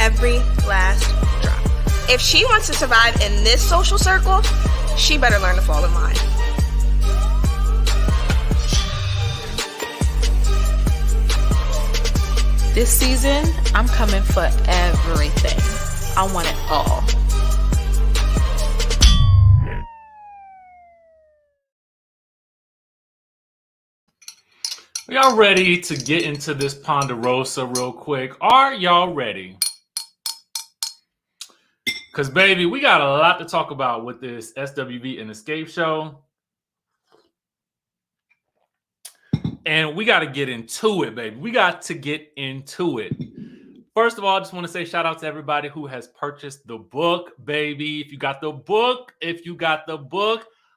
every last drop. If she wants to survive in this social circle, she better learn to fall in line. This season, I'm coming for everything. I want it all. Y'all ready to get into this Ponderosa real quick? Are y'all ready? Because, baby, we got a lot to talk about with this SWV and Xscape show. And we got to get into it, baby. We got to get into it. First of all, I just want to say shout out to everybody who has purchased the book, baby. If you got the book,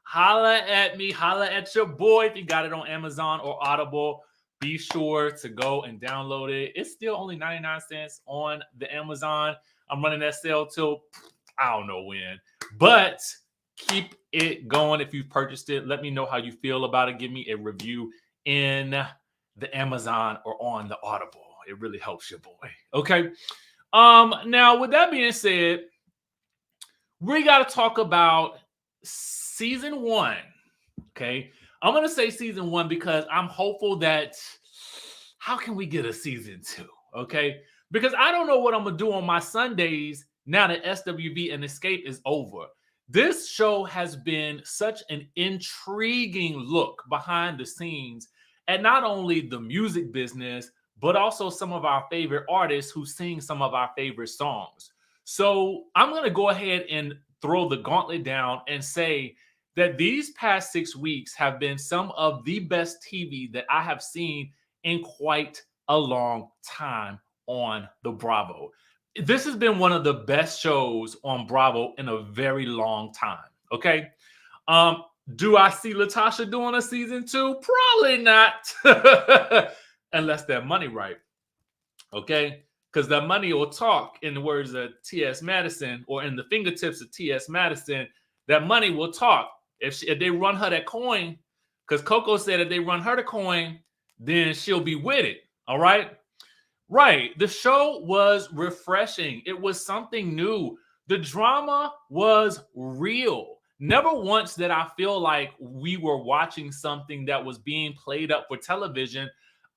holla at me, holla at your boy. If you got it on Amazon or Audible, be sure to go and download it. It's still only 99 cents on the Amazon. I'm running that sale till I don't know when, but keep it going. If you've purchased it, let me know how you feel about it. Give me a review in the Amazon or on the Audible. It really helps your boy. Okay. Now, with that being said, we got to talk about season 1. Okay. I'm going to say season 1 because I'm hopeful that how can we get a season 2? Okay. Because I don't know what I'm going to do on my Sundays now that SWV and Xscape is over. This show has been such an intriguing look behind the scenes at not only the music business, but also some of our favorite artists who sing some of our favorite songs. So I'm going to go ahead and throw the gauntlet down and say that these past 6 weeks have been some of the best TV that I have seen in quite a long time on the Bravo. This has been one of the best shows on Bravo in a very long time. Okay. Do I see Latocha doing a season 2? Probably not. Unless that money right. Okay. Because that money will talk, in the words of T.S. Madison, or in the fingertips of T.S. Madison. That money will talk. If they run her that coin, because Coco said if they run her the coin, then she'll be with it. All right. Right. The show was refreshing. It was something new. The drama was real. Never once did I feel like we were watching something that was being played up for television.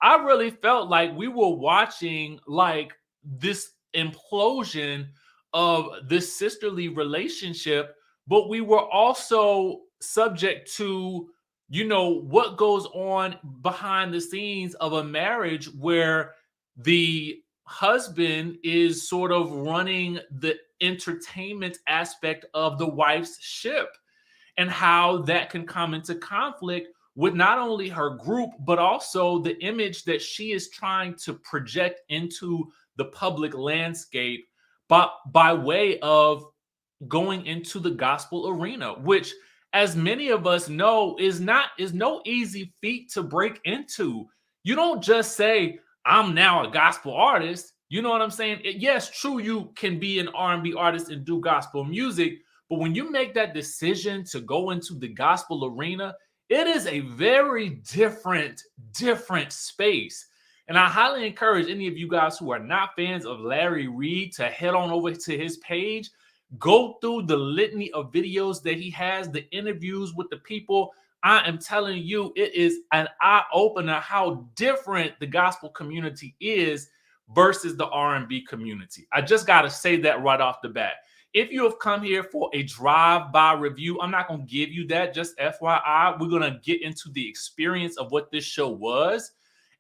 I really felt like we were watching like this implosion of this sisterly relationship, but we were also subject to, what goes on behind the scenes of a marriage where the husband is sort of running the entertainment aspect of the wife's ship, and how that can come into conflict with not only her group, but also the image that she is trying to project into the public landscape by way of going into the gospel arena, which, as many of us know, is no easy feat to break into. You don't just say, I'm now a gospel artist. You know what I'm saying? Yes, true, you can be an R&B artist and do gospel music, but when you make that decision to go into the gospel arena, it is a very different space. And I highly encourage any of you guys who are not fans of Larry Reed to head on over to his page, go through the litany of videos that he has, the interviews with the people. I am telling you, it is an eye-opener how different the gospel community is versus the R&B community. I just got to say that right off the bat. If you have come here for a drive-by review, I'm not going to give you that. Just FYI, we're going to get into the experience of what this show was.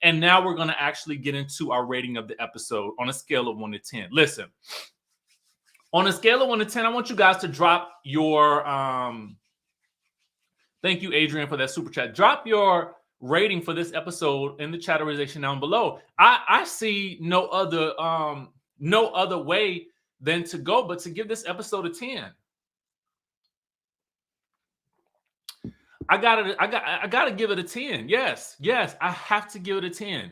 And now we're going to actually get into our rating of the episode on a scale of 1 to 10. Listen, on a scale of 1 to 10, I want you guys to drop your... Thank you, Adrian, for that super chat. Drop your rating for this episode in the chatterization down below. I see no other way than to go but to give this episode a 10. I gotta give it a 10. Yes, I have to give it a 10.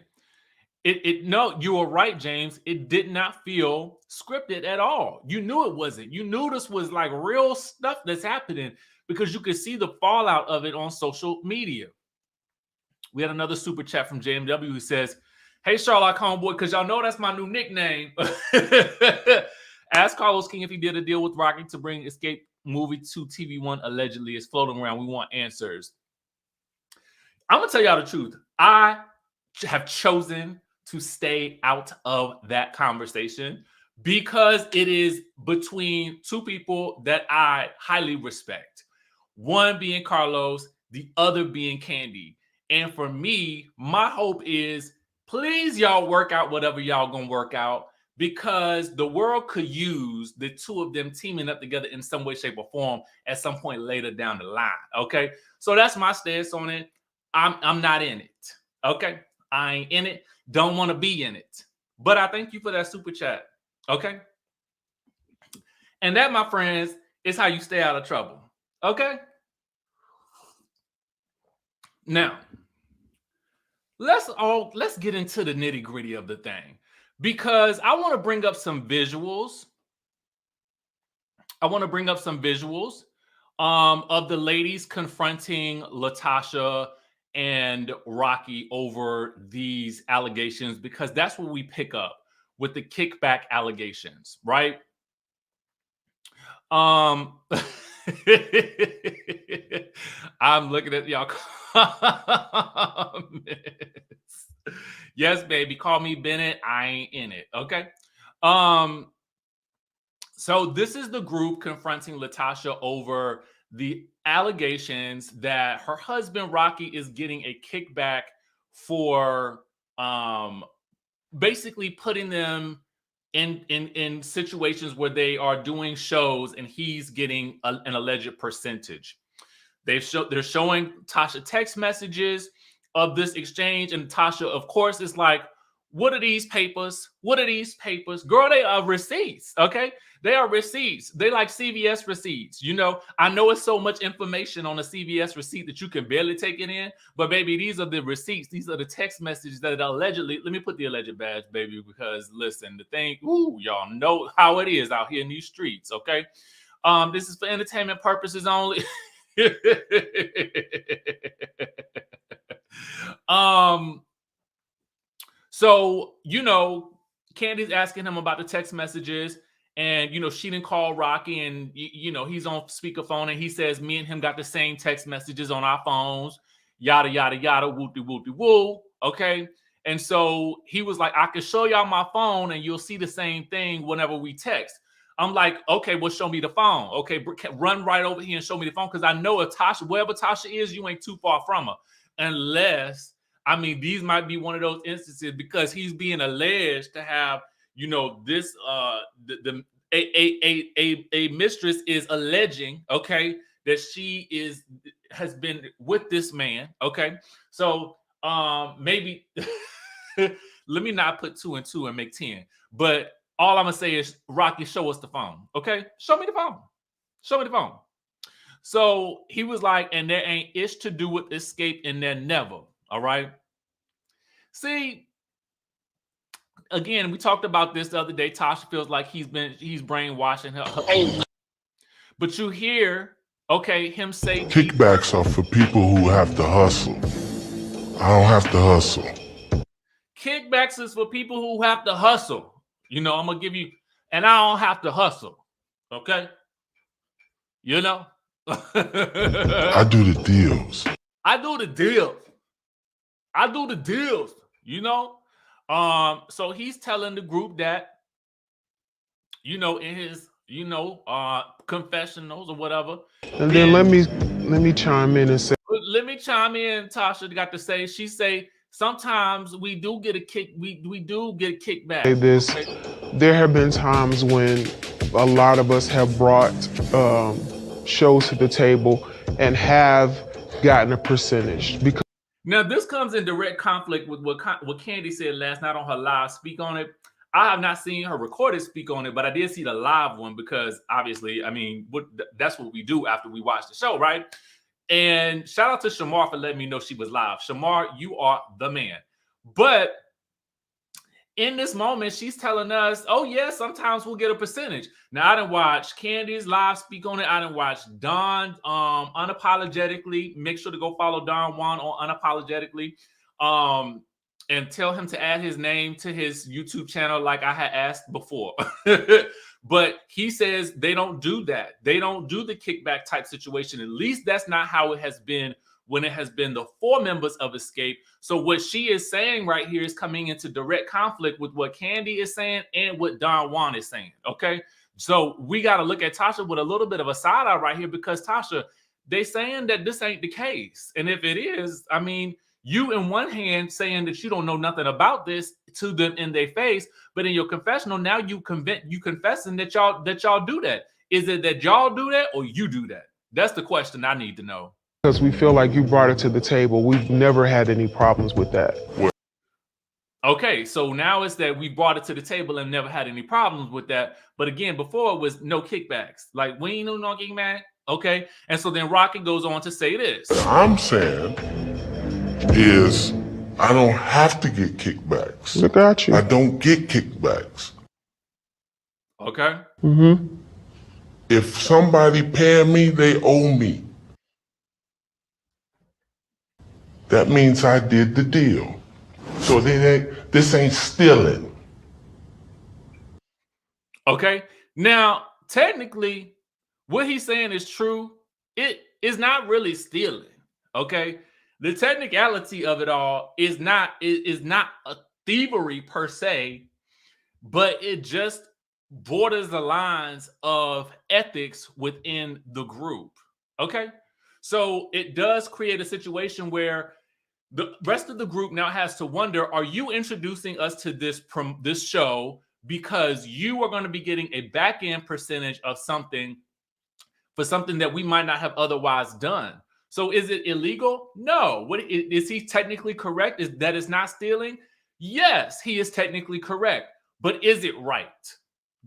No, you were right, James. It did not feel scripted at all. You knew it wasn't. You knew this was like real stuff that's happening because you could see the fallout of it on social media. We had another super chat from JMW who says, Hey, Sherlock Homeboy, because y'all know that's my new nickname. Ask Carlos King if he did a deal with Rocky to bring Escape movie to TV1. Allegedly, it's floating around. We want answers. I'm going to tell y'all the truth. I have chosen to stay out of that conversation because it is between two people that I highly respect. One being Carlos, the other being Candy. And for me, my hope is, please y'all work out whatever y'all gonna work out, because the world could use the two of them teaming up together in some way, shape, or form at some point later down the line. Okay, so that's my stance on it. I'm not in it. Okay, I ain't in it. Don't want to be in it. But I thank you for that super chat. Okay, and that, my friends, is how you stay out of trouble. Okay. Now, let's get into the nitty-gritty of the thing, because I want to bring up some visuals. Of the ladies confronting Latocha and Rocky over these allegations, because that's what we pick up with the kickback allegations, right? I'm looking at y'all comments. Yes, baby, call me Bennett. I ain't in it. Okay. So this is the group confronting Latocha over the allegations that her husband Rocky is getting a kickback for basically putting them in situations where they are doing shows and he's getting an alleged percentage. They're showing Tasha text messages of this exchange, and Tasha, of course, is like, what are these papers? What are these papers? Girl, they are receipts, okay? They are receipts. They like CVS receipts. You know, I know it's so much information on a CVS receipt that you can barely take it in, but baby, these are the receipts. These are the text messages that allegedly, let me put the alleged badge, baby, because listen, the thing, y'all know how it is out here in these streets, okay? This is for entertainment purposes only. So, you know, Candy's asking him about the text messages, and, you know, she didn't call Rocky, and, you know, he's on speakerphone, and he says, me and him got the same text messages on our phones, yada, yada, yada, woo. Okay. And so he was like, I can show y'all my phone and you'll see the same thing whenever we text. I'm like, okay, well, show me the phone. Okay, run right over here and show me the phone, because I know if Tasha, wherever Tasha is, you ain't too far from her. Unless, I mean, these might be one of those instances, because he's being alleged to have, you know, this a mistress is alleging, okay, that she has been with this man, okay. So maybe let me not put 2 and 2 and make 10, but all I'm gonna say is, Rocky, show us the phone, okay? Show me the phone. Show me the phone. So he was like, and there ain't ish to do with Escape in there, never. All right. See, again, we talked about this the other day. Tasha feels like he's brainwashing her. But you hear, okay, him say kickbacks are for people who have to hustle. I don't have to hustle. Kickbacks is for people who have to hustle. You know, I'm gonna give you, and I don't have to hustle. Okay. You know, I do the deals. You know, so he's telling the group that, you know, in his, you know, confessionals or whatever. And then let me chime in and say, Tasha got to say, she say, sometimes we do get a kickback. This, okay? There have been times when a lot of us have brought shows to the table and have gotten a percentage. Because now this comes in direct conflict with what Candy said last night on her live speak on it. I have not seen her recorded speak on it, but I did see the live one, because obviously, I mean, that's what we do after we watch the show, right? And shout out to Shamar for letting me know she was live. Shamar, you are the man. But in this moment, she's telling us, oh, yeah, sometimes we'll get a percentage. Now, I didn't watch Candy's live speak on it. I didn't watch Don Unapologetically. Make sure to go follow Don Juan on Unapologetically. and tell him to add his name to his YouTube channel like I had asked before. But he says they don't do that. They don't do the kickback type situation. At least that's not how it has been when it has been the 4 members of Xscape. So what she is saying right here is coming into direct conflict with what Candy is saying and what Don Juan is saying, okay? So we got to look at Tasha with a little bit of a side eye right here, because Tasha, they saying that this ain't the case. And if it is, I mean, you in one hand saying that you don't know nothing about this to them in their face, but in your confessional now you confessing that y'all do that. Is it that y'all do that or you do that? That's the question I need to know. Because we feel like you brought it to the table. We've never had any problems with that. Okay, so now it's that we brought it to the table and never had any problems with that. But again, before it was no kickbacks. Like, we ain't no kickback. Okay, and so then Rocky goes on to say this. What I'm saying is I don't have to get kickbacks. Look at you. I don't get kickbacks. Okay. Mm-hmm. If somebody paying me, they owe me. That means I did the deal. So this ain't stealing. Okay. Now, technically, what he's saying is true. It is not really stealing. Okay. The technicality of it all is not a thievery per se, but it just borders the lines of ethics within the group. Okay. So it does create a situation where the rest of the group now has to wonder, are you introducing us to this show because you are going to be getting a back-end percentage of something for something that we might not have otherwise done? So is it illegal? No. What is he technically correct? Is that it's not stealing? Yes, he is technically correct. But is it right?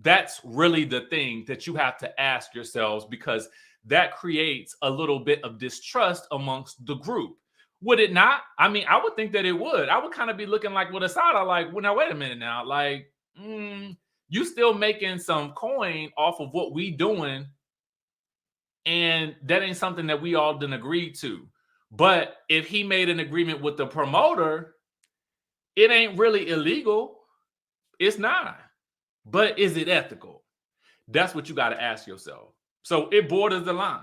That's really the thing that you have to ask yourselves, because that creates a little bit of distrust amongst the group. Would it not? I mean, I would think that it would. I would kind of be looking like with Asada, like, well, now wait a minute now. Like, you still making some coin off of what we doing, and that ain't something that we all didn't agree to. But if he made an agreement with the promoter, it ain't really illegal. It's not. But is it ethical? That's what you got to ask yourself. So it borders the line.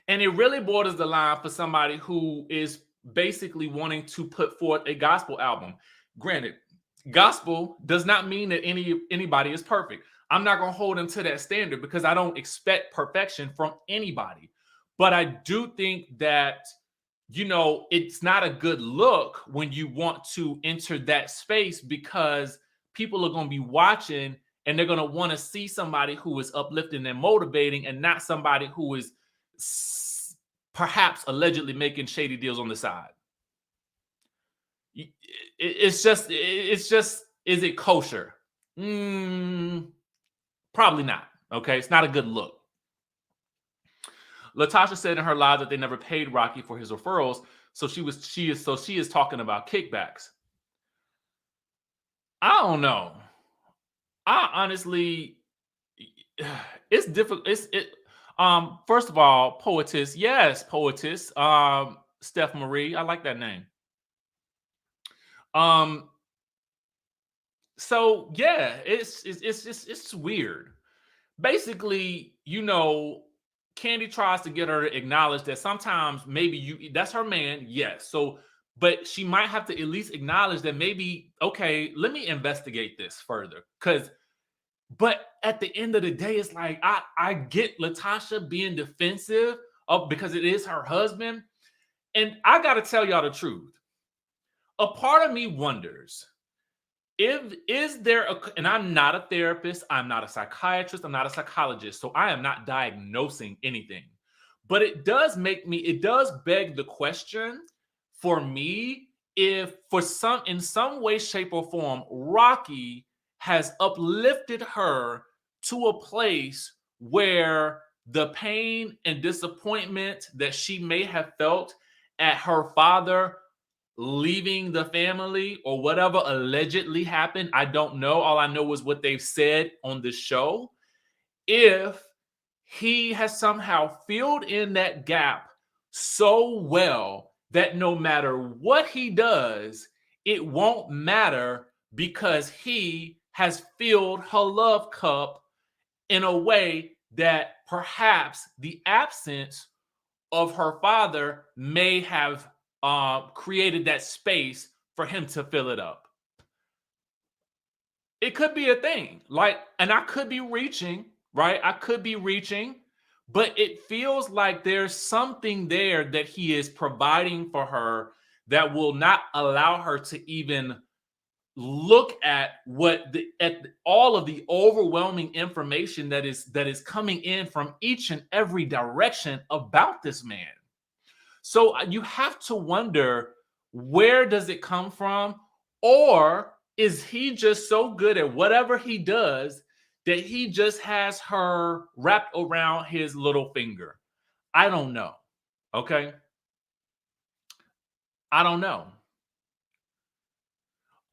And it really borders the line for somebody who is basically wanting to put forth a gospel album. Granted, gospel does not mean that anybody is perfect. I'm not going to hold them to that standard because I don't expect perfection from anybody. But I do think that, you know, it's not a good look when you want to enter that space, because people are going to be watching and they're going to want to see somebody who is uplifting and motivating, and not somebody who is perhaps allegedly making shady deals on the side. It's just, is it kosher? Probably not. Okay. It's not a good look. Latasha said in her live that they never paid Rocky for his referrals. So she is talking about kickbacks. I don't know. I honestly, it's difficult. First of all, poetess. Yes, poetess. Steph Marie. I like that name. So yeah, it's weird. Basically, you know, Candy tries to get her to acknowledge that sometimes maybe that's her man. Yes. So, but she might have to at least acknowledge that maybe, okay, let me investigate this further. But at the end of the day, it's like, I get Latasha being defensive because it is her husband. And I got to tell y'all the truth. A part of me wonders, is there and I'm not a therapist, I'm not a psychiatrist, I'm not a psychologist, so I am not diagnosing anything. But it does beg the question for me, if in some way, shape, or form, Rocky has uplifted her to a place where the pain and disappointment that she may have felt at her father leaving the family or whatever allegedly happened, I don't know. All I know is what they've said on the show. If he has somehow filled in that gap so well that no matter what he does, it won't matter because he has filled her love cup in a way that perhaps the absence of her father may have created that space for him to fill it up. It could be a thing, like, and I could be reaching, right? I could be reaching, but it feels like there's something there that he is providing for her that will not allow her to even look at all of the overwhelming information that is coming in from each and every direction about this man. So you have to wonder, where does it come from? Or is he just so good at whatever he does that he just has her wrapped around his little finger? I don't know. Okay. I don't know.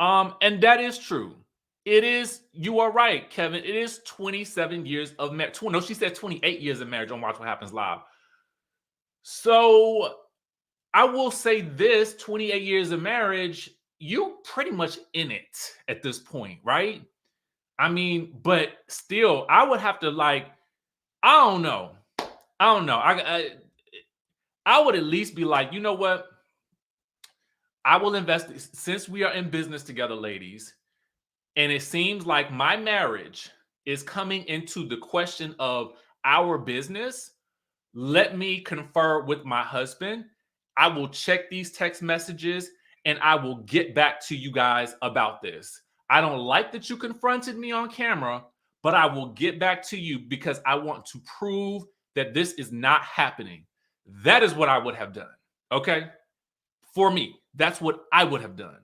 And that is true. It is, you are right, Kevin. It is 27 years of marriage. No, she said 28 years of marriage on Watch What Happens Live. So I will say this, 28 years of marriage, you pretty much in it at this point, right? I mean, but still, I would have to, like, I don't know. I would at least be like, you know what? I will invest, since we are in business together, ladies, and it seems like my marriage is coming into the question of our business. Let me confer with my husband. I will check these text messages and I will get back to you guys about this. I don't like that you confronted me on camera, but I will get back to you because I want to prove that this is not happening. That is what I would have done. Okay. For me, that's what I would have done,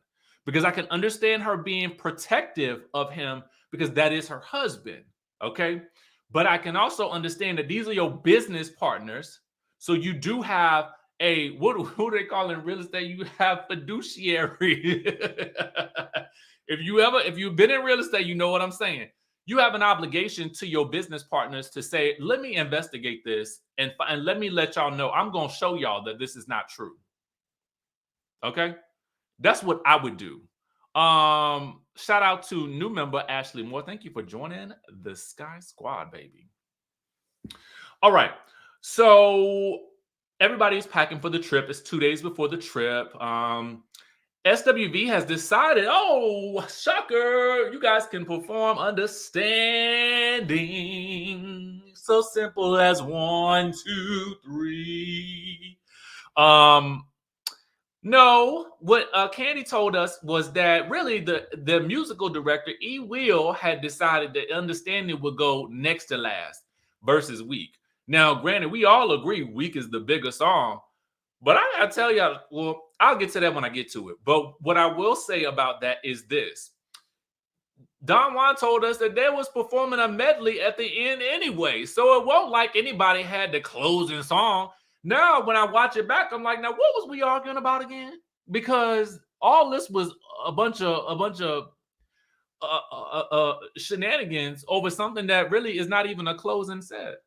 because I can understand her being protective of him because that is her husband. Okay. But I can also understand that these are your business partners. So you do have a, what do they call in real estate? You have fiduciary. If you've been in real estate, you know what I'm saying. You have an obligation to your business partners to say, let me investigate this and let me let y'all know, I'm going to show y'all that this is not true. Okay. That's what I would do. Shout out to new member Ashley Moore. Thank you for joining the Sky Squad, baby. All right. So everybody's packing for the trip. It's 2 days before the trip. SWV has decided, oh, shocker, you guys can perform Understanding. So simple as 1, 2, 3. No, what Candy told us was that really the musical director, E. Will, had decided that Understanding would go next to last versus Weak. Now, granted, we all agree Weak is the bigger song, but I gotta tell y'all, well, I'll get to that when I get to it. But what I will say about that is this. Don Juan told us that they was performing a medley at the end anyway, so it wasn't like anybody had the closing song. Now, when I watch it back, I'm like, now what was we arguing about again? Because all this was a bunch of shenanigans over something that really is not even a closing set.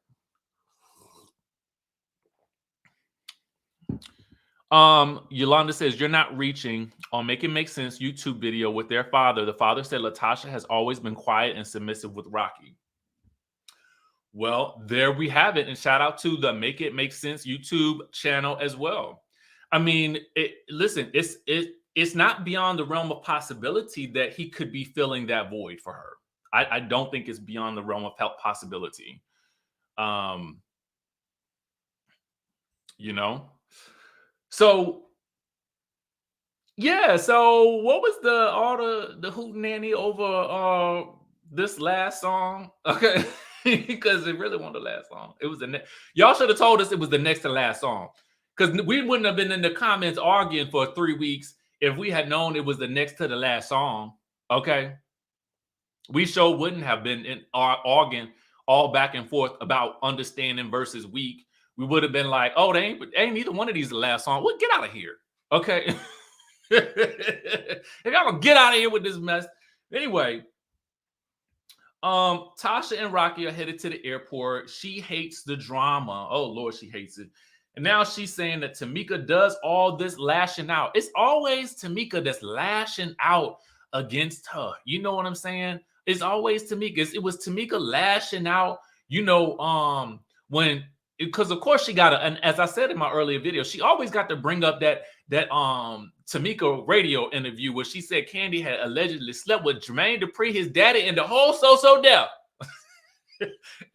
Yolanda says, you're not reaching on Make It Make Sense YouTube video with their father. The father said Latasha has always been quiet and submissive with Rocky. Well, there we have it. And shout out to the Make It Make Sense YouTube channel as well. I mean, listen, it's not beyond the realm of possibility that he could be filling that void for her. I don't think it's beyond the realm of possibility. You know? So, yeah. So what was the hootenanny over this last song? Okay. Because it really wasn't the last song. It was y'all should have told us it was the next to last song, because we wouldn't have been in the comments arguing for 3 weeks if we had known it was the next to the last song. Okay, we sure wouldn't have been arguing all back and forth about Understanding versus Weak. We would have been like, oh, they ain't either one of these the last song. Well, get out of here. Okay. If y'all gonna get out of here with this mess. Anyway. Tasha and Rocky are headed to the airport. She hates the drama. Oh Lord, she hates it. And now she's saying that Tamika does all this lashing out. It's always Tamika that's lashing out against her. You know what I'm saying? It's always Tamika. It was Tamika lashing out, when, because of course she got and as I said in my earlier video, she always got to bring up that Tamika radio interview where she said Candy had allegedly slept with Jermaine Dupri, his daddy, and the whole so deaf.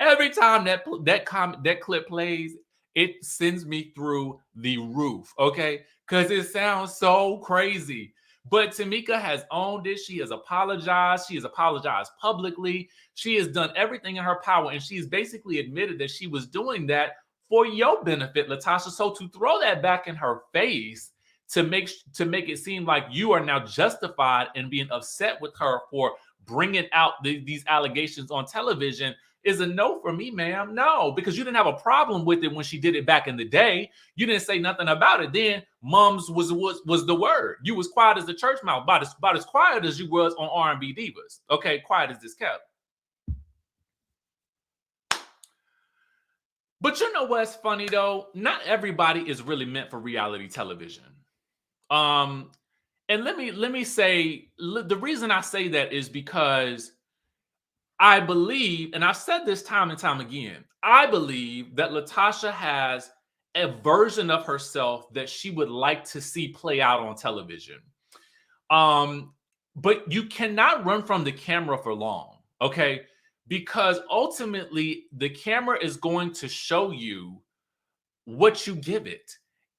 Every time that clip plays, it sends me through the roof, okay? Because it sounds so crazy. But Tamika has owned it. She has apologized. She has apologized publicly. She has done everything in her power, and she's basically admitted that she was doing that for your benefit, Latasha. So to throw that back in her face to make it seem like you are now justified in being upset with her for bringing out these allegations on television is a no for me, ma'am. No, because you didn't have a problem with it when she did it back in the day. You didn't say nothing about it then. Mums was the word. You was quiet as the church mouse, about as quiet as you was on R&B Divas. Okay, quiet as this kept. But you know what's funny though? Not everybody is really meant for reality television. And let me say, the reason I say that is because I believe, and I've said this time and time again, I believe that Latasha has a version of herself that she would like to see play out on television. But you cannot run from the camera for long, okay? Because ultimately, the camera is going to show you what you give it.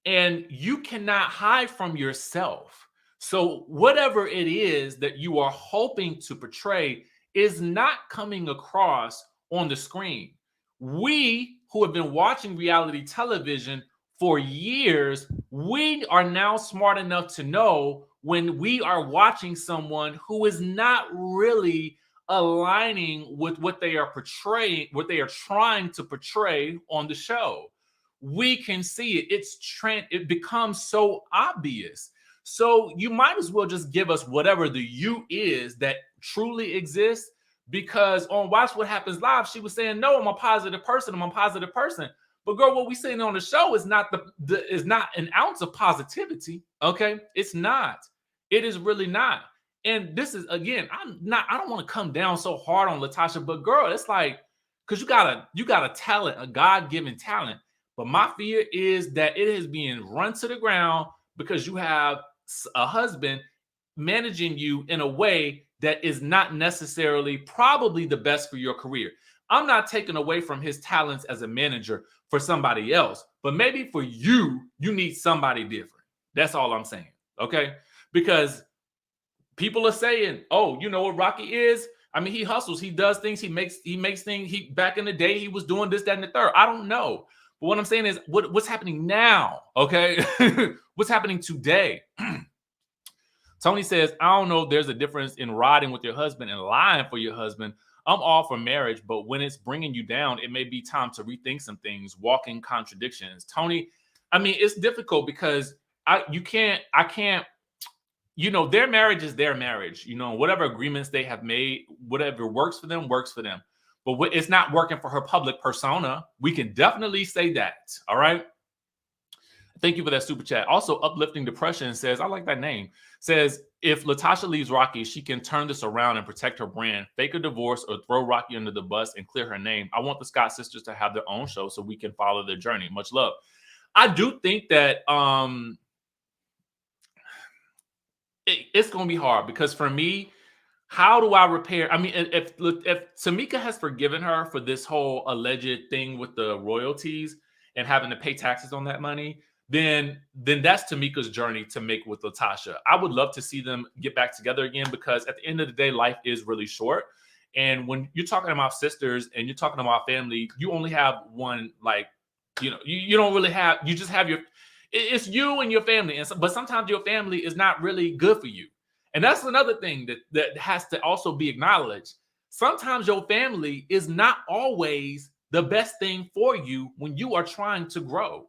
And you cannot hide from yourself. So whatever it is that you are hoping to portray is not coming across on the screen. We who have been watching reality television for years, we are now smart enough to know when we are watching someone who is not really aligning with what they are portraying, what they are trying to portray on the show. We can see it. It becomes so obvious. So you might as well just give us whatever the you is that truly exists, because on Watch What Happens Live, she was saying, no, I'm a positive person. I'm a positive person. But girl, what we saying on the show is not is not an ounce of positivity. Okay. It's not. It is really not. And this is, again, I don't want to come down so hard on Latasha, but girl, it's like, because you got a talent, a God-given talent. But my fear is that it is being run to the ground because you have a husband managing you in a way that is not necessarily probably the best for your career. I'm not taking away from his talents as a manager for somebody else, but maybe for you, you need somebody different. That's all I'm saying, okay? Because people are saying, oh, you know what Rocky is? I mean, he hustles, he does things, he makes things. Back in the day, he was doing this, that, and the third. I don't know. But what I'm saying is what's happening now, okay? What's happening today? Tony says, I don't know if there's a difference in riding with your husband and lying for your husband. I'm all for marriage, but when it's bringing you down, it may be time to rethink some things, walking contradictions. Tony, I mean, it's difficult because I can't, their marriage is their marriage. Whatever agreements they have made, whatever works for them, works for them. But it's not working for her public persona. We can definitely say that. All right. Thank you for that super chat. Also, Uplifting Depression says, I like that name, says, if Latasha leaves Rocky, she can turn this around and protect her brand, fake a divorce, or throw Rocky under the bus and clear her name. I want the Scott sisters to have their own show so we can follow their journey. Much love. I do think that it's going to be hard because for me, how do I repair? I mean, if Tamika has forgiven her for this whole alleged thing with the royalties and having to pay taxes on that money, then that's Tamika's journey to make with Latasha. I would love to see them get back together again because at the end of the day, life is really short. And when you're talking about sisters and you're talking about family, you only have one, you don't really have, you just have it's you and your family. But sometimes your family is not really good for you. And that's another thing that has to also be acknowledged. Sometimes your family is not always the best thing for you when you are trying to grow.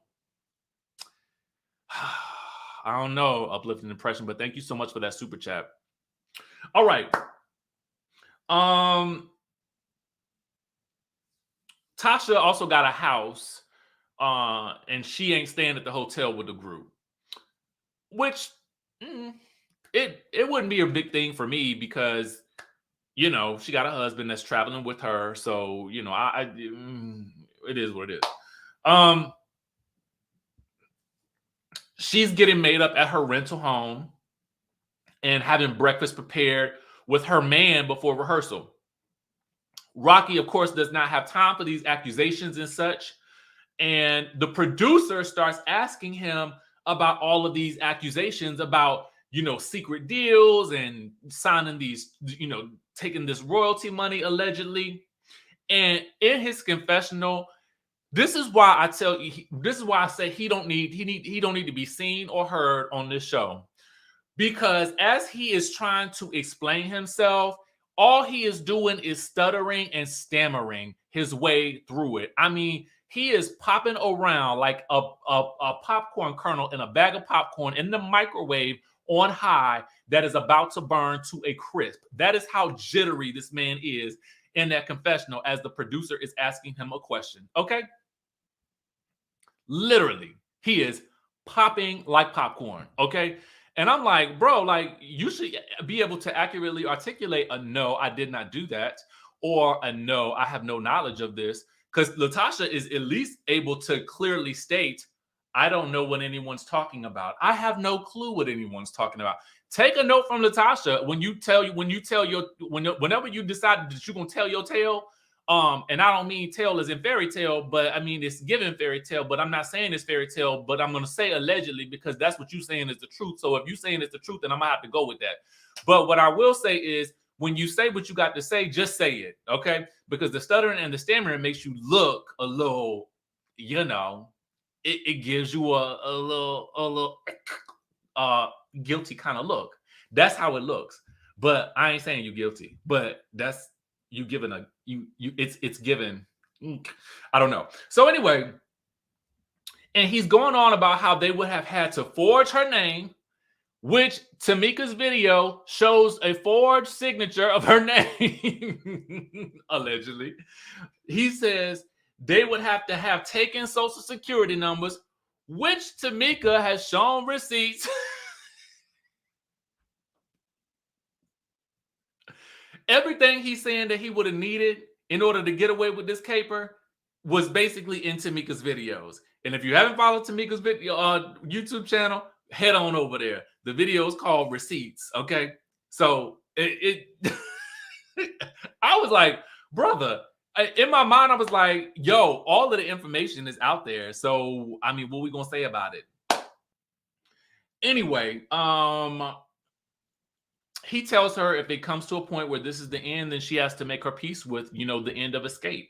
I don't know, Uplifting Depression, but thank you so much for that super chat. All right. Tasha also got a house and she ain't staying at the hotel with the group, which it wouldn't be a big thing for me because, you know, she got a husband that's traveling with her. So, you know, it is what it is. She's getting made up at her rental home and having breakfast prepared with her man before rehearsal. Rocky, of course, does not have time for these accusations and such. And the producer starts asking him about all of these accusations about, you know, secret deals and signing these, you know, taking this royalty money allegedly. And in his confessional, this is why I tell you, this is why I say he don't need to be seen or heard on this show. Because as he is trying to explain himself, all he is doing is stuttering and stammering his way through it. I mean, he is popping around like a popcorn kernel in a bag of popcorn in the microwave on high that is about to burn to a crisp. That is how jittery this man is in that confessional as the producer is asking him a question. Okay? Literally, he is popping like popcorn. Okay? And I'm like, bro, like, you should be able to accurately articulate a no, I did not do that, or a no, I have no knowledge of this. Because Latocha is at least able to clearly state, I don't know what anyone's talking about. I have no clue what anyone's talking about. Take a note from Latocha whenever you decide that you're gonna tell your tale. And I don't mean tale as in fairy tale, but I mean it's given fairy tale, but I'm not saying it's fairy tale, but I'm gonna say allegedly because that's what you're saying is the truth. So if you're saying it's the truth, then I'm gonna have to go with that. But what I will say is when you say what you got to say, just say it, okay? Because the stuttering and the stammering makes you look a little, you know, it gives you a little guilty kind of look. That's how it looks. But I ain't saying you're guilty, but that's you giving a it's given. I don't know. So anyway, and he's going on about how they would have had to forge her name, which Tamika's video shows a forged signature of her name, allegedly. He says they would have to have taken social security numbers, which Tamika has shown receipts. Everything he's saying that he would have needed in order to get away with this caper was basically in Tamika's videos. And if you haven't followed Tamika's video YouTube channel, head on over there. The video is called Receipts. Okay, so I was like, brother, in my mind, I was like, yo, all of the information is out there. So I mean, what we gonna say about it? Anyway, he tells her if it comes to a point where this is the end, then she has to make her peace with, you know, the end of Xscape.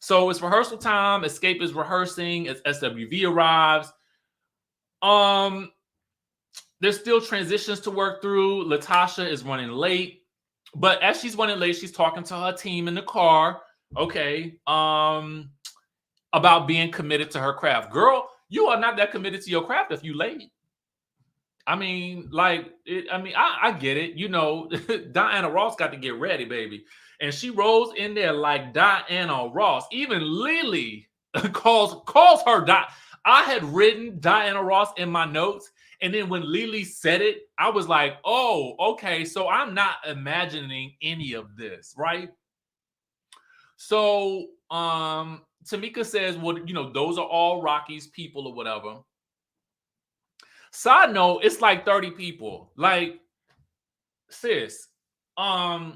So it's rehearsal time. Xscape is rehearsing as SWV arrives. There's still transitions to work through. Latocha is running late. But as she's running late, she's talking to her team in the car, okay, about being committed to her craft. Girl, you are not that committed to your craft if you late. I mean, like, I get it. You know, Diana Ross got to get ready, baby. And she rolls in there like Diana Ross. Even Lily calls her I had written Diana Ross in my notes. And then when Lily said it, I was like, oh, okay. So I'm not imagining any of this, right? So Tamika says, well, you know, those are all Rocky's people or whatever. Side note, it's like 30 people. Like, sis, okay.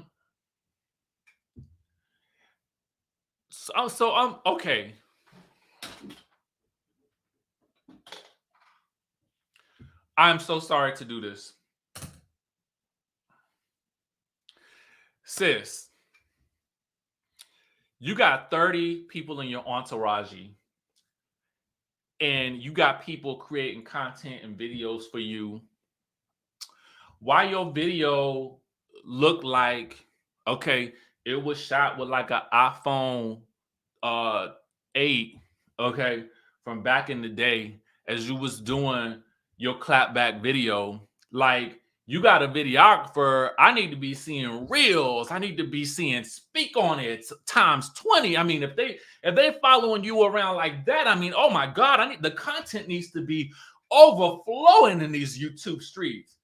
I'm so sorry to do this. Sis, you got 30 people in your entourage. And you got people creating content and videos for you. Why your video look like, okay, it was shot with like an iPhone 8, okay, from back in the day as you was doing your clapback video. Like, you got a videographer. I need to be seeing reels. I need to be seeing speak on it times 20. I mean, if they following you around like that, I mean, oh my God, the content needs to be overflowing in these YouTube streets.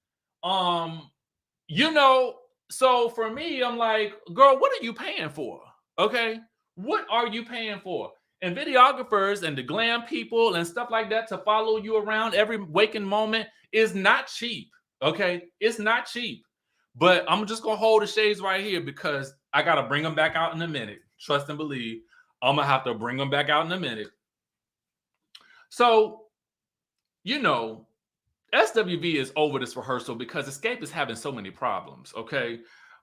You know, so for me, I'm like, girl, what are you paying for? Okay, what are you paying for? And videographers and the glam people and stuff like that to follow you around every waking moment is not cheap. Okay, it's not cheap. But I'm just gonna hold the shades right here because I gotta bring them back out in a minute. Trust and believe. I'm gonna have to bring them back out in a minute. So, you know, SWV is over this rehearsal because Xscape is having so many problems. Okay,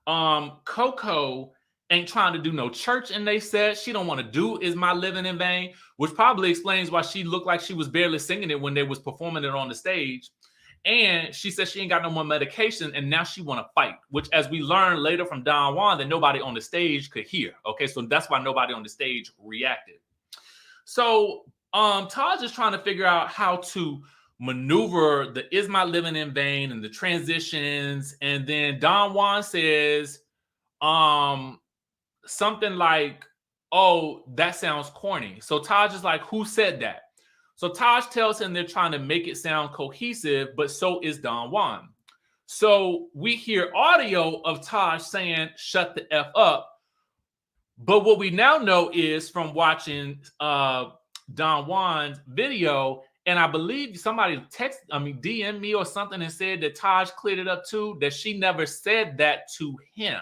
Coco ain't trying to do no church in they set. She don't want to do Is My Living in Vain, which probably explains why she looked like she was barely singing it when they was performing it on the stage. And she said she ain't got no more medication, and now she want to fight, which, as we learned later from Don Juan, that nobody on the stage could hear. Okay, so that's why nobody on the stage reacted. So Taj is trying to figure out how to maneuver the Is My Living in Vain and the transitions, and then Don Juan says something like, oh, that sounds corny. So Taj is like, who said that? So Taj tells him they're trying to make it sound cohesive, but so is Don Juan. So we hear audio of Taj saying, shut the F up. But what we now know is from watching Don Juan's video, and I believe somebody DM me or something and said that Taj cleared it up too, that she never said that to him.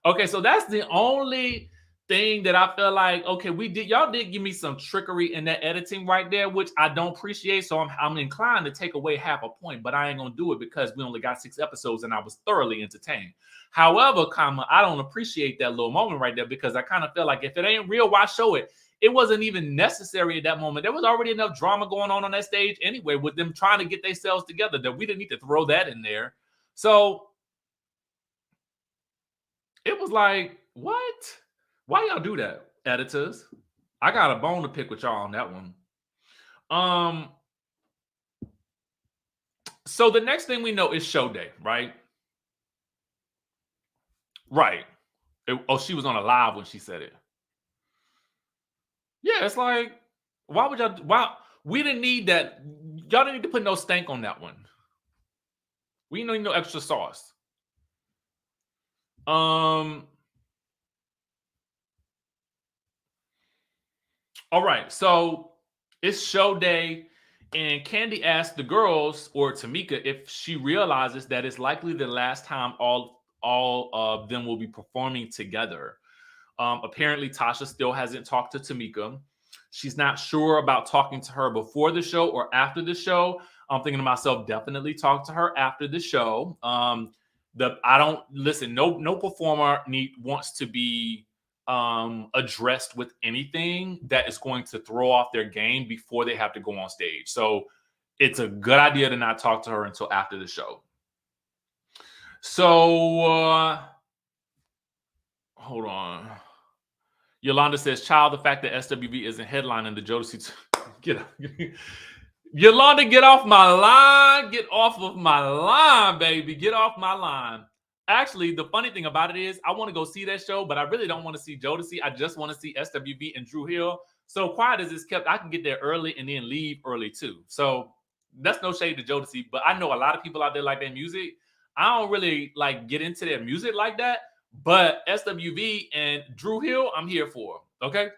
Okay, so that's the only thing that I feel like, okay, y'all did give me some trickery in that editing right there, which I don't appreciate. So I'm inclined to take away half a point, but I ain't gonna do it because we only got 6 episodes and I was thoroughly entertained. However, I don't appreciate that little moment right there because I kind of feel like if it ain't real, why show it? It wasn't even necessary at that moment. There was already enough drama going on that stage anyway with them trying to get themselves together that we didn't need to throw that in there. So it was like, what? Why y'all do that, editors? I got a bone to pick with y'all on that one. So the next thing we know is show day, right? Right. She was on a live when she said it. Yeah, it's like, why would y'all? Why we didn't need that? Y'all didn't need to put no stank on that one. We didn't need no extra sauce. All right, so it's show day, and Candy asked the girls or Tamika if she realizes that it's likely the last time all of them will be performing together. Apparently, Tasha still hasn't talked to Tamika. She's not sure about talking to her before the show or after the show. I'm thinking to myself, definitely talk to her after the show. No performer wants to be addressed with anything that is going to throw off their game before they have to go on stage. So it's a good idea to not talk to her until after the show. So hold on. Yolanda says, child, the fact that SWV isn't headlining the Jodeci. Get up. Yolanda, get off my line. Get off of my line, baby. Get off my line. Actually, the funny thing about it is I want to go see that show, but I really don't want to see Jodeci. I just want to see SWV and Drew Hill. So quiet as it's kept, I can get there early and then leave early too. So that's no shade to Jodeci, but I know a lot of people out there like their music. I don't really like get into their music like that, but SWV and Drew Hill, I'm here for. Okay.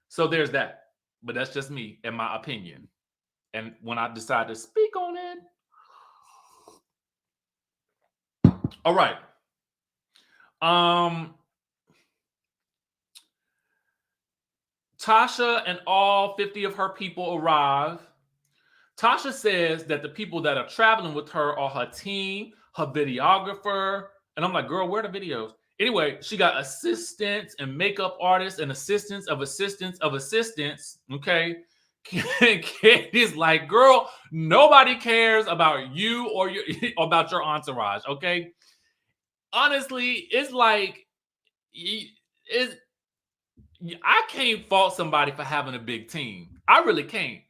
So there's that. But that's just me and my opinion. And when I decide to speak on it. All right. Tasha and all 50 of her people arrive. Tasha says that the people that are traveling with her are her team, her videographer. And I'm like, girl, where are the videos? Anyway, she got assistants and makeup artists and assistants of assistants of assistants. Okay. Candy's like, girl, nobody cares about you or about your entourage. Okay. Honestly, it's like, I can't fault somebody for having a big team. I really can't.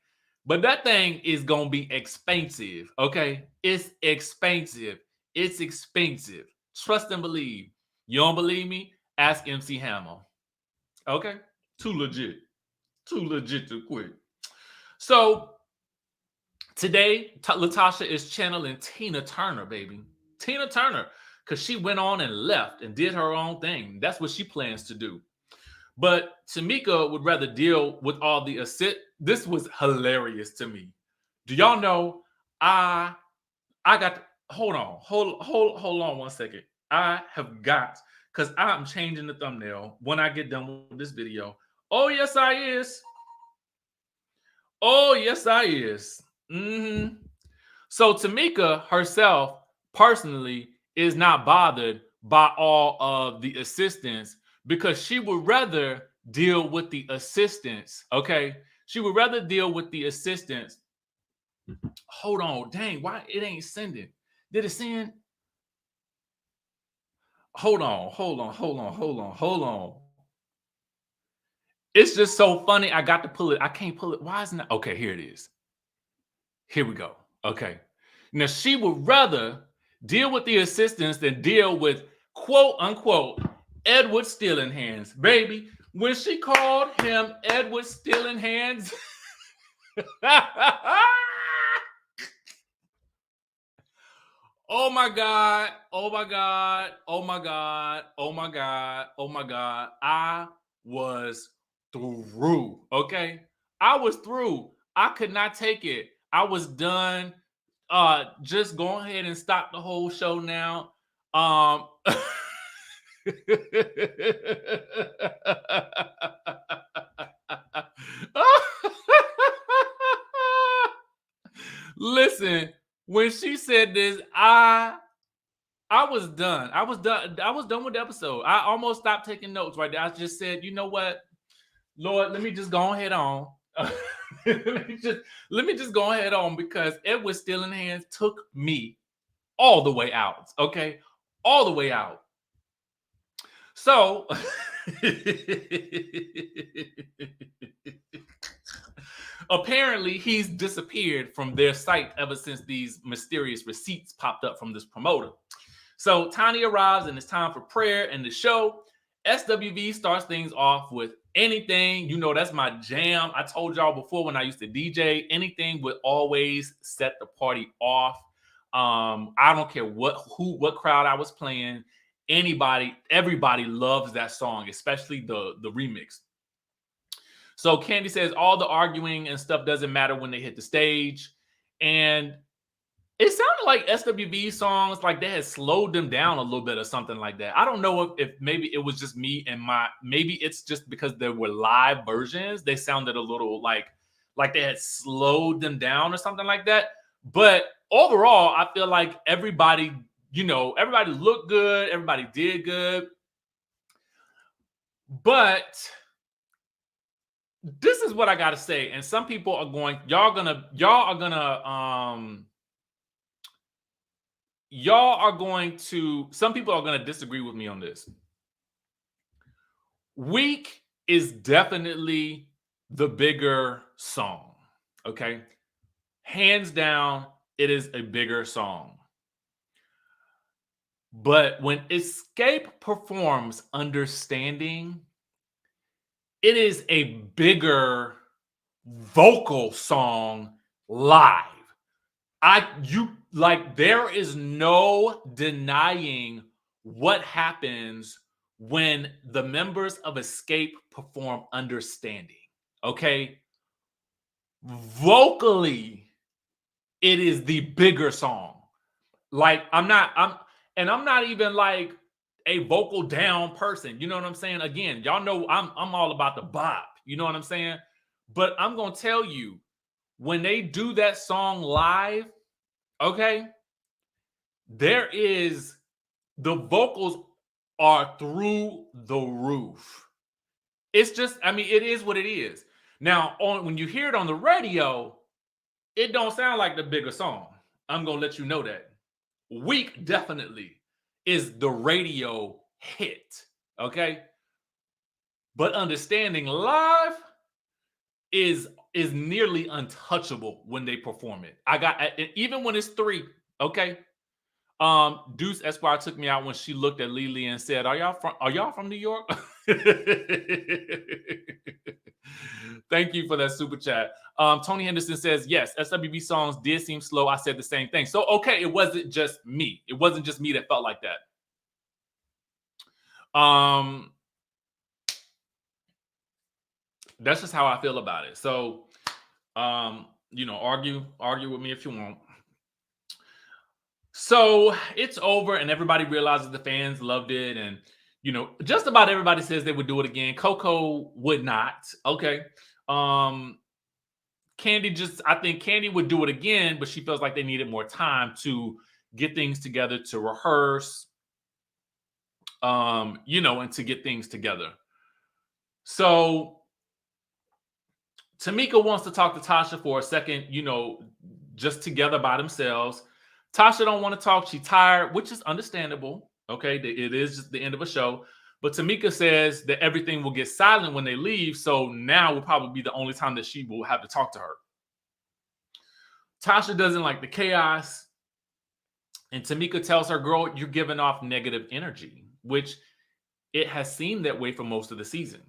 But that thing is going to be expensive, okay? It's expensive. It's expensive. Trust and believe. You don't believe me? Ask MC Hammer. Okay? Too legit. Too legit to quit. So today, Latasha is channeling Tina Turner, baby. Tina Turner, because she went on and left and did her own thing. That's what she plans to do. But Tamika would rather deal with all the assist. This was hilarious to me. Do y'all know I got hold on one second. I have got, because I'm changing the thumbnail when I get done with this video. Oh, yes, I is. Oh, yes, I is. So Tamika herself personally is not bothered by all of the assistants because she would rather deal with the assistants. Okay. She would rather deal with the assistants. Hold on. Dang, why it ain't sending? Did it send? Hold on. It's just so funny. I got to pull it. I can't pull it. Why isn't it? Okay, here it is. Here we go. Okay. Now she would rather deal with the assistants than deal with quote unquote Edward Stealing Hands. Baby, when she called him Edward Stealing Hands, oh my God. I was through. Okay. I was through. I could not take it. I was done. Just go ahead and stop the whole show now. Listen, when she said this, I was done. I was done with the episode. I almost stopped taking notes right there. I just said, you know what, Lord, let me just go ahead on. let me just go ahead on because Edward Stealing Hands took me all the way out. Okay, all the way out. So apparently he's disappeared from their site ever since these mysterious receipts popped up from this promoter. So Tiny arrives and it's time for prayer and the show. SWV starts things off with Anything. You know, that's my jam. I told y'all before when I used to DJ, Anything would always set the party off. I don't care what crowd I was playing. Everybody loves that song, especially the remix. So Candy says all the arguing and stuff doesn't matter when they hit the stage. And it sounded like SWV songs, like they had slowed them down a little bit or something like that. I don't know if maybe it was just me and maybe it's just because there were live versions. They sounded a little like they had slowed them down or something like that. But overall, I feel like everybody looked good. Everybody did good. But this is what I got to say. And some people are going, some people are going to disagree with me on this. Weak is definitely the bigger song. Okay. Hands down, it is a bigger song. But when Xscape performs Understanding, it is a bigger vocal song live. There is no denying what happens when the members of Xscape perform Understanding. Okay. Vocally, it is the bigger song. I'm not even like a vocal down person. You know what I'm saying? Again, y'all know I'm all about the bop. You know what I'm saying? But I'm going to tell you, when they do that song live, okay, the vocals are through the roof. It's just, it is what it is. Now, when you hear it on the radio, it don't sound like the bigger song. I'm going to let you know that. Weak definitely is the radio hit, okay? But Understanding live is is nearly untouchable when they perform it. I got even when it's 3, okay. Deuce Esquire took me out when she looked at Lily and said, Are y'all from New York? Thank you for that super chat. Tony Henderson says, yes, SWV songs did seem slow. I said the same thing. So, okay, it wasn't just me. It wasn't just me that felt like that. That's just how I feel about it. So, argue with me if you want. So it's over, and everybody realizes the fans loved it, and just about everybody says they would do it again. Coco would not. Okay. I think Candy would do it again, but she feels like they needed more time to get things together, to rehearse, and to get things together. So Tamika wants to talk to Tasha for a second, just together by themselves. Tasha don't want to talk. She's tired, which is understandable. Okay, it is just the end of a show. But Tamika says that everything will get silent when they leave. So now will probably be the only time that she will have to talk to her. Tasha doesn't like the chaos. And Tamika tells her, girl, you're giving off negative energy, which it has seemed that way for most of the season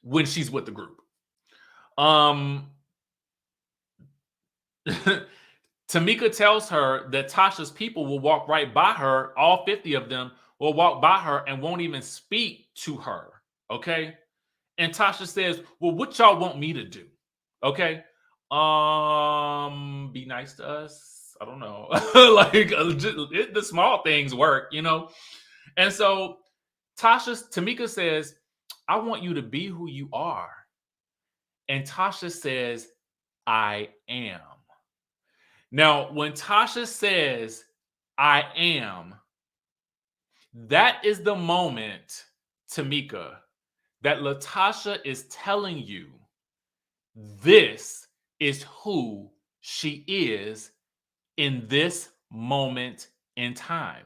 when she's with the group. Tamika tells her that Tasha's people will walk right by her. All 50 of them will walk by her and won't even speak to her. Okay. And Tasha says, well, what y'all want me to do? Okay. Be nice to us. I don't know. The small things work, And so Tamika says, I want you to be who you are. And Tasha says, I am. Now, when Tasha says, I am, that is the moment, Tamika, that Latasha is telling you this is who she is in this moment in time.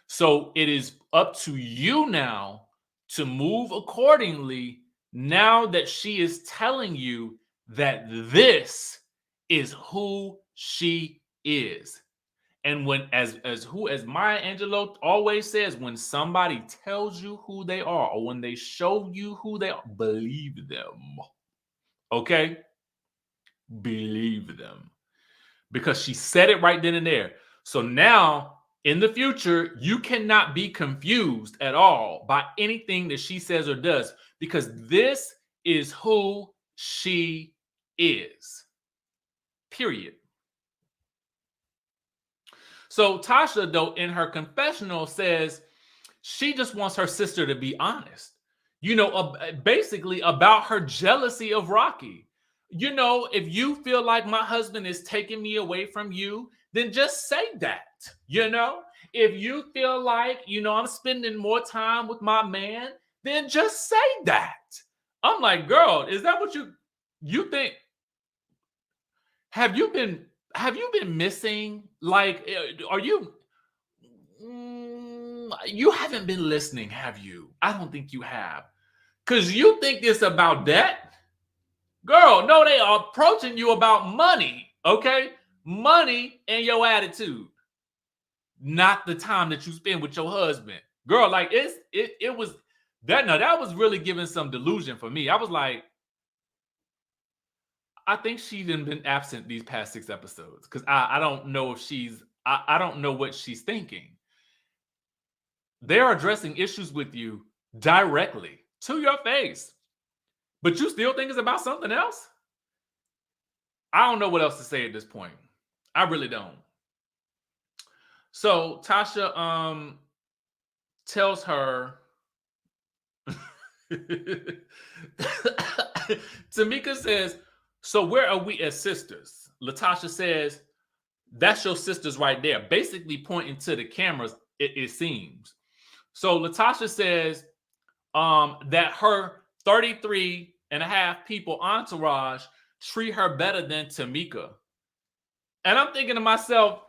So it is up to you now to move accordingly now that she is telling you that this is who she is. And as Maya Angelou always says, when somebody tells you who they are or when they show you who they are, believe them. Okay? Believe them. Because she said it right then and there. So now, in the future, you cannot be confused at all by anything that she says or does, because this is who she is. Period. So Tasha, though, in her confessional says she just wants her sister to be honest, basically about her jealousy of Rocky. If you feel like my husband is taking me away from you, then just say that. If you feel like, I'm spending more time with my man, then just say that. I'm like, girl, is that what you think? Have you been missing? Like, are you? You haven't been listening, have you? I don't think you have. Because you think it's about that. Girl, no, they are approaching you about money, okay? Money and your attitude. Not the time that you spend with your husband. Girl, like, it was, that was really giving some delusion for me. I was like, I think she's been absent these past 6 episodes because I don't know if I don't know what she's thinking. They're addressing issues with you directly to your face, but you still think it's about something else? I don't know what else to say at this point. I really don't. So Tasha tells her, Tamika says, so where are we as sisters? Latasha says, that's your sisters right there, basically pointing to the cameras, it seems. So Latasha says that her 33 and a half people entourage treat her better than Tamika. And I'm thinking to myself,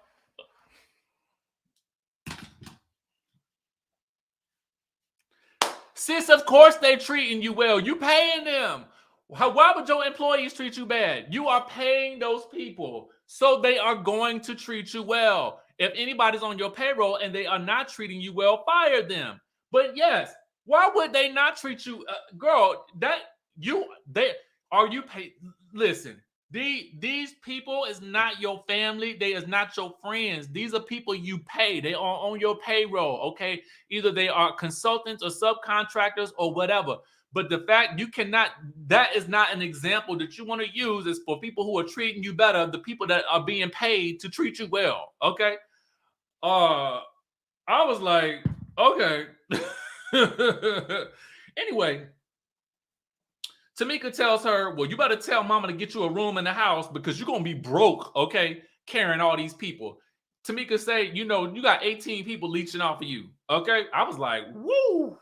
sis, of course they treating you well. You paying them. Why would your employees treat you bad? You are paying those people, so they are going to treat you well. If anybody's on your payroll and they are not treating you well, fire them. But yes, why would they not treat you, girl? You paid? Listen, these people is not your family. They is not your friends. These are people you pay. They are on your payroll. Okay, either they are consultants or subcontractors or whatever. But the fact that is not an example that you want to use is for people who are treating you better, the people that are being paid to treat you well. Okay. I was like, okay. Anyway, Tamika tells her, well, you better tell mama to get you a room in the house because you're going to be broke, okay, carrying all these people. Tamika say, you got 18 people leeching off of you, okay? I was like, woo.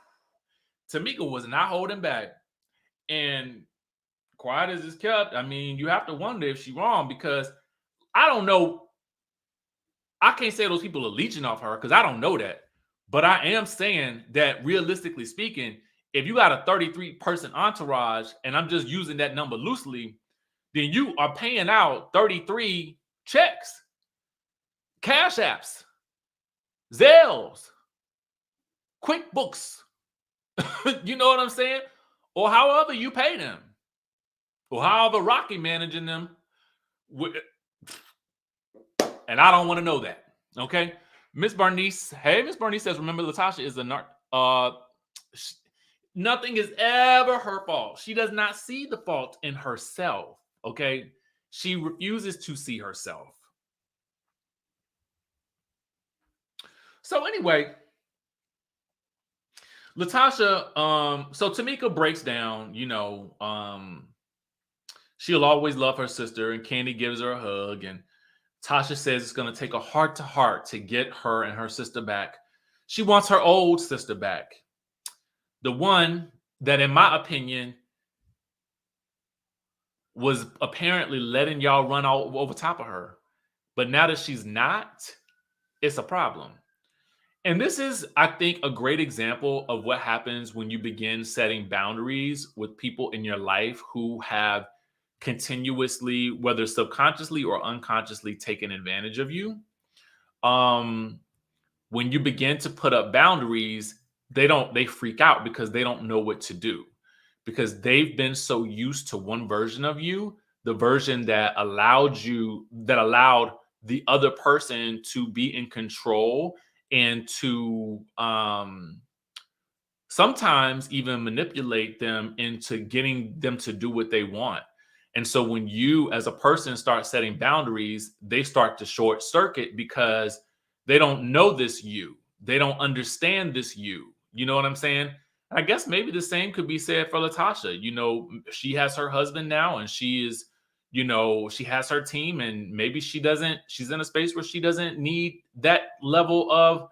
Tamika was not holding back. And quiet as it's kept, I mean, you have to wonder if she's wrong because I don't know. I can't say those people are leeching off her because I don't know that. But I am saying that realistically speaking, if you got a 33-person entourage, and I'm just using that number loosely, then you are paying out 33 checks, Cash Apps, Zelles, QuickBooks. You know what I'm saying? Or however you pay them. Or however Rocky managing them. And I don't want to know that. Okay? Miss Bernice. Hey, Miss Bernice says, remember, Latocha is nothing is ever her fault. She does not see the fault in herself. Okay? She refuses to see herself. So anyway, Latocha, so Tamika breaks down, she'll always love her sister, and Candy gives her a hug, and Tasha says it's going to take a heart-to-heart to get her and her sister back. She wants her old sister back. The one that, in my opinion, was apparently letting y'all run all over top of her. But now that she's not, it's a problem. And this is, I think, a great example of what happens when you begin setting boundaries with people in your life who have continuously, whether subconsciously or unconsciously, taken advantage of you. When you begin to put up boundaries, they freak out because they don't know what to do, because they've been so used to one version of you, the version that allowed the other person to be in control and to sometimes even manipulate them into getting them to do what they want. And so when you as a person start setting boundaries, they start to short circuit because they don't know this you. They don't understand this you. You know what I'm saying? I guess maybe the same could be said for Latocha. She has her husband now, and she is, she has her team, and maybe she's in a space where she doesn't need that level of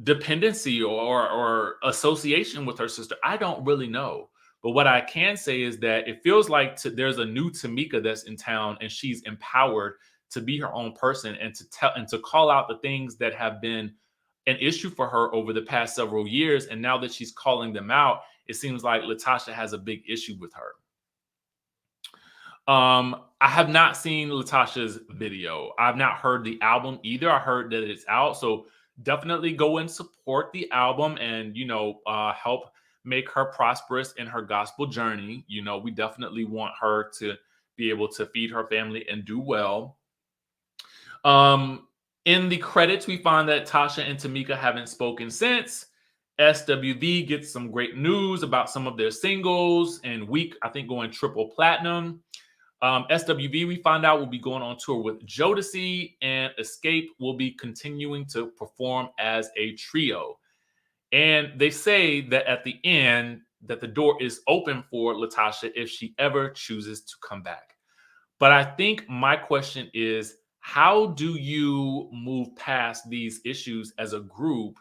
dependency or association with her sister. I don't really know. But what I can say is that it feels like there's a new Tamika that's in town, and she's empowered to be her own person and to call out the things that have been an issue for her over the past several years. And now that she's calling them out, it seems like Latocha has a big issue with her. I have not seen Latocha's video. I've not heard the album either. I heard that it's out. So definitely go and support the album and, help make her prosperous in her gospel journey. We definitely want her to be able to feed her family and do well. In the credits, we find that Tasha and Tamika haven't spoken since. SWV gets some great news about some of their singles, and Week, I think, going triple platinum. SWV, we find out, will be going on tour with Jodeci, and Xscape will be continuing to perform as a trio. And they say that at the end, that the door is open for Latocha if she ever chooses to come back. But I think my question is, how do you move past these issues as a group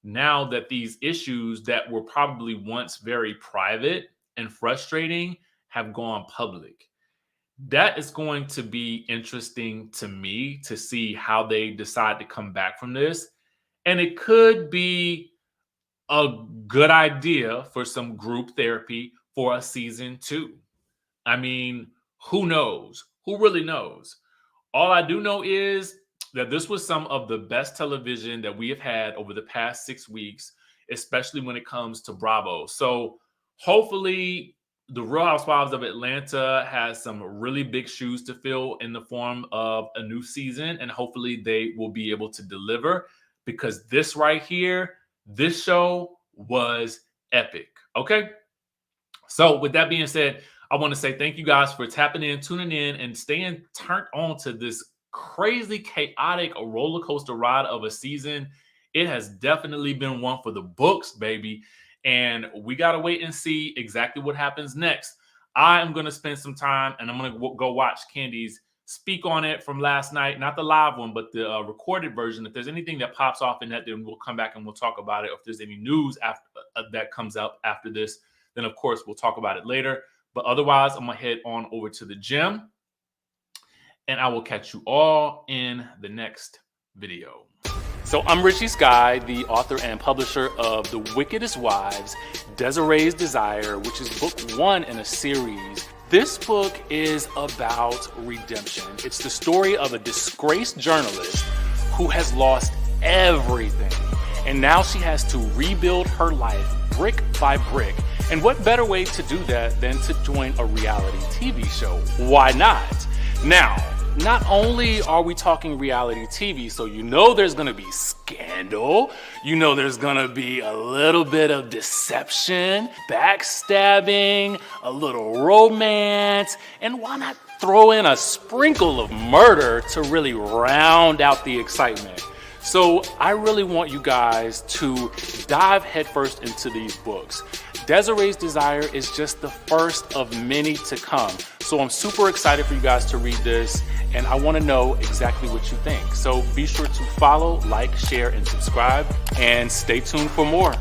now that these issues that were probably once very private and frustrating have gone public? That is going to be interesting to me to see how they decide to come back from this. And it could be a good idea for some group therapy for a season 2. I mean, who knows? Who really knows? All I do know is that this was some of the best television that we have had over the past 6 weeks, especially when it comes to Bravo. So hopefully the Real Housewives of Atlanta has some really big shoes to fill in the form of a new season, and hopefully they will be able to deliver, because this right here, this show was epic. Okay? So with that being said, I want to say thank you guys for tapping in, tuning in, and staying turned on to this crazy, chaotic roller coaster ride of a season. It has definitely been one for the books, baby. And we got to wait and see exactly what happens next. I am going to spend some time and I'm going to go watch Candy's speak on it from last night. Not the live one, but the recorded version. If there's anything that pops off in that, then we'll come back and we'll talk about it. If there's any news after that comes up after this, then of course we'll talk about it later. But otherwise, I'm going to head on over to the gym and I will catch you all in the next video. So I'm Richie Skye, the author and publisher of The Wickedest Wives, Desiree's Desire, which is book 1 in a series. This book is about redemption. It's the story of a disgraced journalist who has lost everything. And now she has to rebuild her life brick by brick. And what better way to do that than to join a reality TV show? Why not? Now, not only are we talking reality TV, so you know there's going to be scandal, you know there's going to be a little bit of deception, backstabbing, a little romance, and why not throw in a sprinkle of murder to really round out the excitement? So I really want you guys to dive headfirst into these books. Desiree's Desire is just the first of many to come. So I'm super excited for you guys to read this, and I want to know exactly what you think. So be sure to follow, like, share, and subscribe, and stay tuned for more.